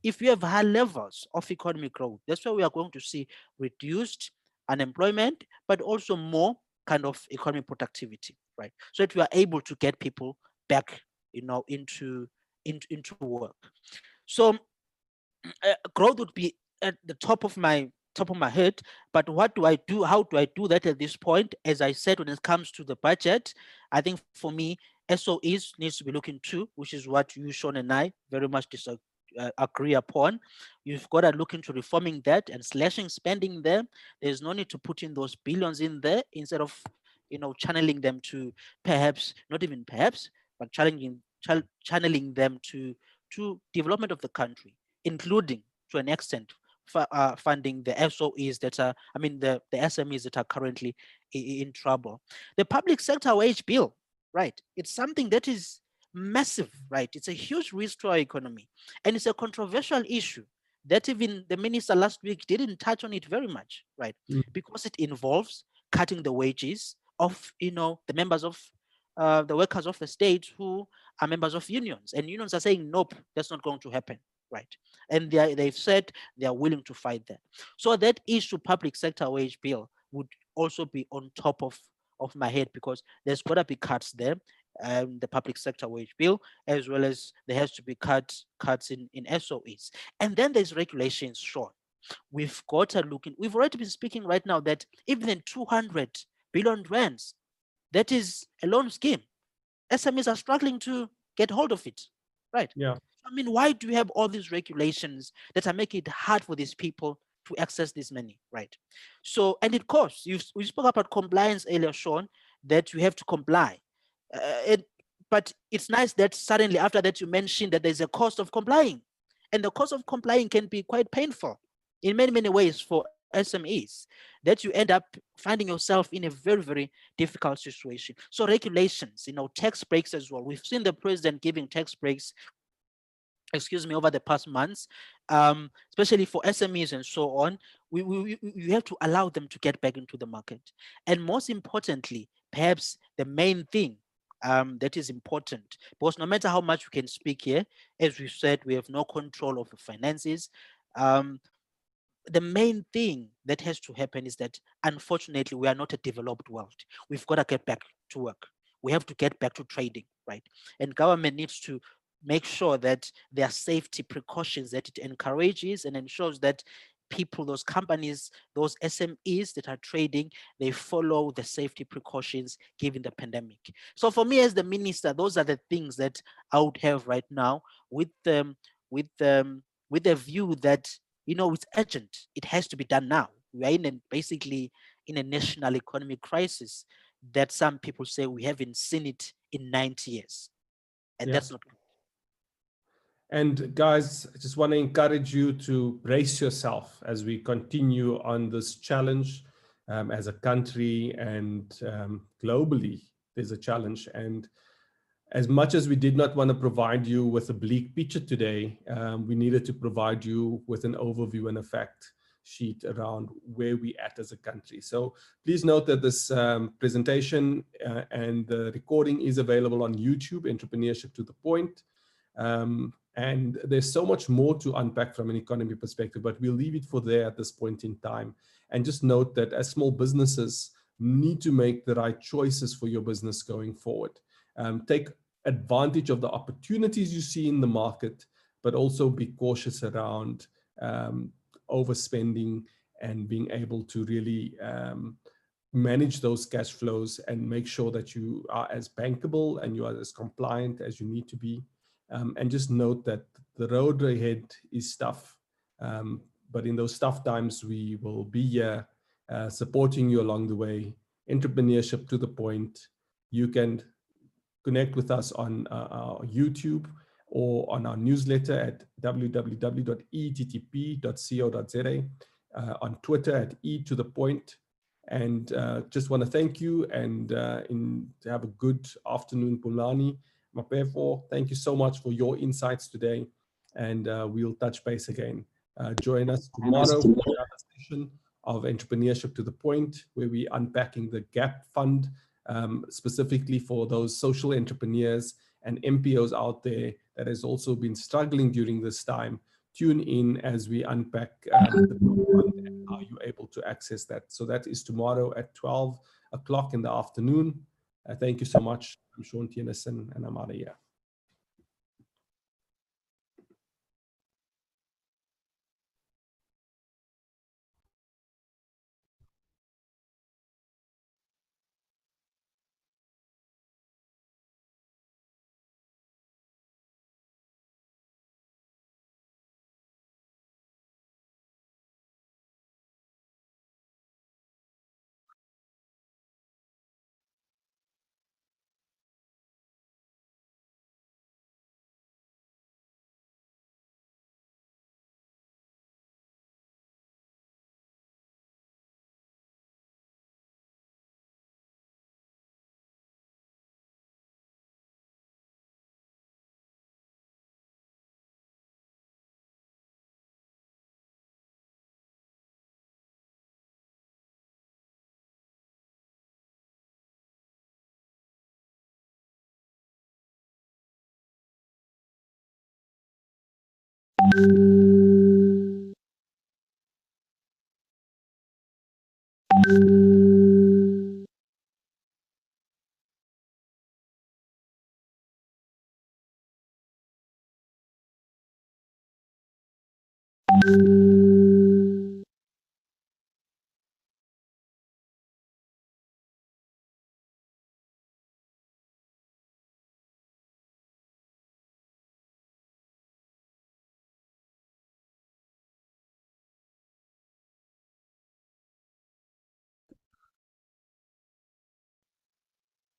if you have high levels of economic growth, that's where we are going to see reduced unemployment, but also more kind of economic productivity, right? So that we are able to get people back, into work. So growth would be at the top of my head, but what do I do? How do I do that at this point? As I said, when it comes to the budget, I think for me, SOEs needs to be looking to, which is what you, Sean, and I very much agree upon. You've got to look into reforming that and slashing spending there. There's no need to put in those billions in there instead of channeling them to not even perhaps, but channeling them to development of the country, including to an extent funding the SOEs that are, the SMEs that are currently in trouble. The public sector wage bill, right? It's something that is massive, right? It's a huge risk to our economy. And it's a controversial issue that even the minister last week didn't touch on it very much, right? Because it involves cutting the wages of, the members of the workers of the state who are members of unions. And unions are saying, nope, that's not going to happen, right? And they've said they are willing to fight that. So that issue, public sector wage bill, would also be on top of my head because there's got to be cuts there. The public sector wage bill, as well as there has to be cuts in SOEs. And then there's regulations, Sean. We've got to look in, we've already been speaking right now that even in 200 billion rands, that is a loan scheme. SMEs are struggling to get hold of it, right? Yeah. Why do you have all these regulations that are making it hard for these people to access this money, right? So, and it costs. We spoke about compliance earlier, Sean, that you have to comply. But it's nice that suddenly after that you mentioned that there's a cost of complying. And the cost of complying can be quite painful in many, many ways for SMEs, that you end up finding yourself in a very, very difficult situation. So regulations, tax breaks as well. We've seen the president giving tax breaks, over the past months, especially for SMEs and so on. We have to allow them to get back into the market. And most importantly, perhaps the main thing that is important, because no matter how much we can speak here, as we said, we have no control of the finances. The main thing that has to happen is that, unfortunately, we are not a developed world. We've got to get back to work. We have to get back to trading, right? And government needs to make sure that there are safety precautions that it encourages and ensures that people, those companies, those SMEs that are trading, they follow the safety precautions given the pandemic. So for me as the minister, those are the things that I would have right now with with a view that, you know, it's urgent. It has to be done now. We are basically in a national economic crisis that some people say we haven't seen it in 90 years. And that's not good. And guys, I just want to encourage you to brace yourself as we continue on this challenge as a country, and globally, there's a challenge. And as much as we did not want to provide you with a bleak picture today, we needed to provide you with an overview and a fact sheet around where we at as a country. So please note that this presentation and the recording is available on YouTube, Entrepreneurship to the Point. And there's so much more to unpack from an economy perspective, but we'll leave it for there at this point in time. And just note that as small businesses, need to make the right choices for your business going forward. Take advantage of the opportunities you see in the market, but also be cautious around overspending and being able to really manage those cash flows and make sure that you are as bankable and you are as compliant as you need to be. And just note that the road ahead is tough, but in those tough times, we will be here supporting you along the way. Entrepreneurship to the Point. You can connect with us on our YouTube or on our newsletter at www.ettp.co.za, on Twitter at e2thepoint. And just want to thank you and have a good afternoon, Pulani. Mapefo, thank you so much for your insights today, and we'll touch base again. Join us tomorrow for another session of Entrepreneurship to the Point, where we're unpacking the GAP Fund, specifically for those social entrepreneurs and MPOs out there that has also been struggling during this time. Tune in as we unpack the fund and how you're able to access that. So that is tomorrow at 12 o'clock in the afternoon. Thank you so much. I'm Sean Tienison, and I'm out of here.